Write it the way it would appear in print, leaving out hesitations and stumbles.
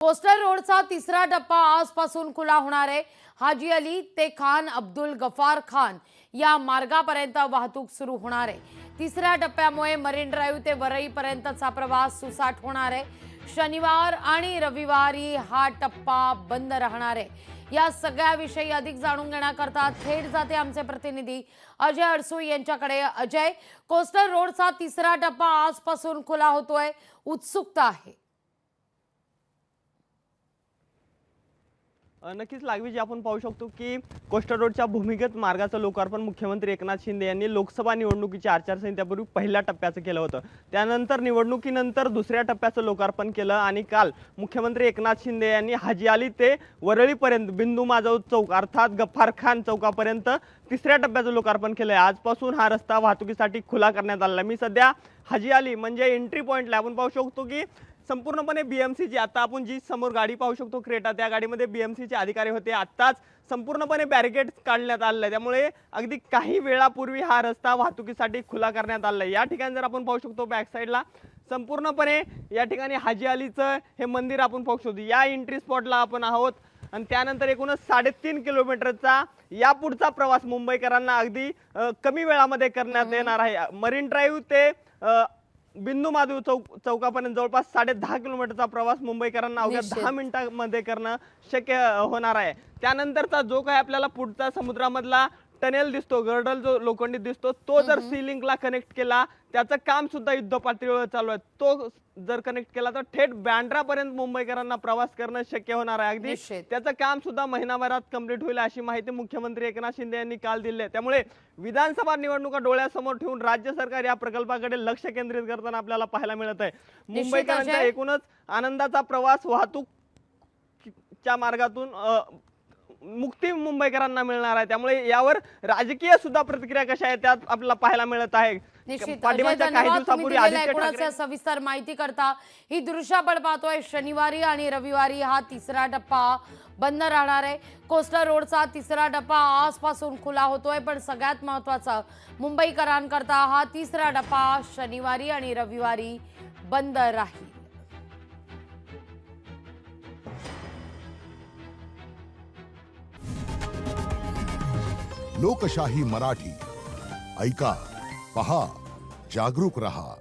Coastal रोडचा तिसरा टप्पा आजपासून खुला होणार आहे। हाजी अली ते खान अब्दुल गफार खान या मार्गापर्यंत वाहतूक सुरू होणार आहे। तिसऱ्या टप्प्यामुळे मरीन ड्राईव्ह ते वरईपर्यंतचा प्रवास सुसाट होणार आहे। शनिवार आणि रविवारी हा टप्पा बंद राहणार आहे। या सगळ्याविषयी अधिक जाणून घेण्याकरता थेट जाते आमचे प्रतिनिधी अजय अडसूळ यांच्याकडे। अजय, कोस्टल रोडचा तिसरा टप्पा आजपासून खुला होतोय, उत्सुकता आहे। नक्कीच लागवी जे आपण पाहू शकतो की कोस्टल रोडच्या भूमिगत मार्गाचं लोकार्पण मुख्यमंत्री एकनाथ शिंदे यांनी लोकसभा निवडणुकीच्या आचारसंहितेपूर्वी पहिल्या टप्प्याचं केलं होतं। त्यानंतर निवडणुकीनंतर दुसऱ्या टप्प्याचं लोकार्पण केलं आणि काल मुख्यमंत्री एकनाथ शिंदे यांनी हाजी अली ते वरळीपर्यंत बिंदू माधव चौक अर्थात गफ्फार खान चौकापर्यंत तिसऱ्या टप्प्याचं लोकार्पण केलंय। आजपासून हा रस्ता वाहतुकीसाठी खुला करण्यात आला। मी सध्या हाजी अली म्हणजे एंट्री पॉइंटला आपण पाहू शकतो की संपूर्णपणे बीएमसीची आता आपण जी समोर गाडी पाहू शकतो क्रेटा, त्या गाडीमध्ये बीएमसीचे अधिकारी होते। आत्ताच संपूर्णपणे बॅरिकेड काढण्यात आले, त्यामुळे अगदी काही वेळापूर्वी हा रस्ता वाहतुकीसाठी खुला करण्यात आला। या ठिकाणी जर आपण पाहू शकतो बॅक साईडला संपूर्णपणे या ठिकाणी हाजी अलीचं हे मंदिर आपण पाहू शकतो। या एंट्री स्पॉटला आपण आहोत आणि त्यानंतर एकूणच 3.5 किलोमीटरचा या पुढचा प्रवास मुंबईकरांना अगदी कमी वेळामध्ये करण्यात येणार आहे। मरीन ड्राईव्ह ते बिंदू माधव चौकापर्यंत जवळपास 10.5 किलोमीटरचा प्रवास मुंबईकरांना अवघ्या 10 मिनिटांमध्ये करणं शक्य होणार आहे। त्यानंतरचा जो काही आपल्याला पुढचा समुद्रामधला टनेल दिसतो, गर्डल जो लोखंडी दिसतो, तो जर सी लिंकला कनेक्ट केला, त्याचं काम सुद्धा युद्ध पातळीवर चालू आहे। तो जर कनेक्ट केला तर थेट बँड्रापर्यंत मुंबईकरांना प्रवास करणं शक्य होणार आहे। अगदी त्याचं काम सुद्धा महिनाभरात कंप्लीट होईल अशी माहिती मुख्यमंत्री एकनाथ शिंदे यांनी काल दिली आहे। त्यामुळे विधानसभा निवडणुका डोळ्यासमोर ठेवून राज्य सरकार या प्रकल्पाकडे लक्ष केंद्रित करताना आपल्याला पाहायला मिळत आहे। मुंबईकरांचा एकूणच आनंदाचा प्रवास वाहतूकच्या मार्गातून मुक्ती मुंबईकरांना मिळणार आहे। त्यामुळे यावर राजकीय सुद्धा प्रतिक्रिया कशा आहेत त्यात आपल्याला पाहायला मिळत आहे। सविस्तर माहिती करता ही दृश्य आपण पाहतोय। शनिवारी आणि रविवारी हा तिसरा टप्पा बंद राहणार आहे। कोस्टल रोडचा तिसरा टप्पा आजपासून खुला होतोय, पण सगळ्यात महत्त्वाचं मुंबईकरांकरता हा तिसरा टप्पा शनिवारी आणि रविवारी बंद राहील। लोकशाही मराठी ऐका, पहा, जागरूक रहा।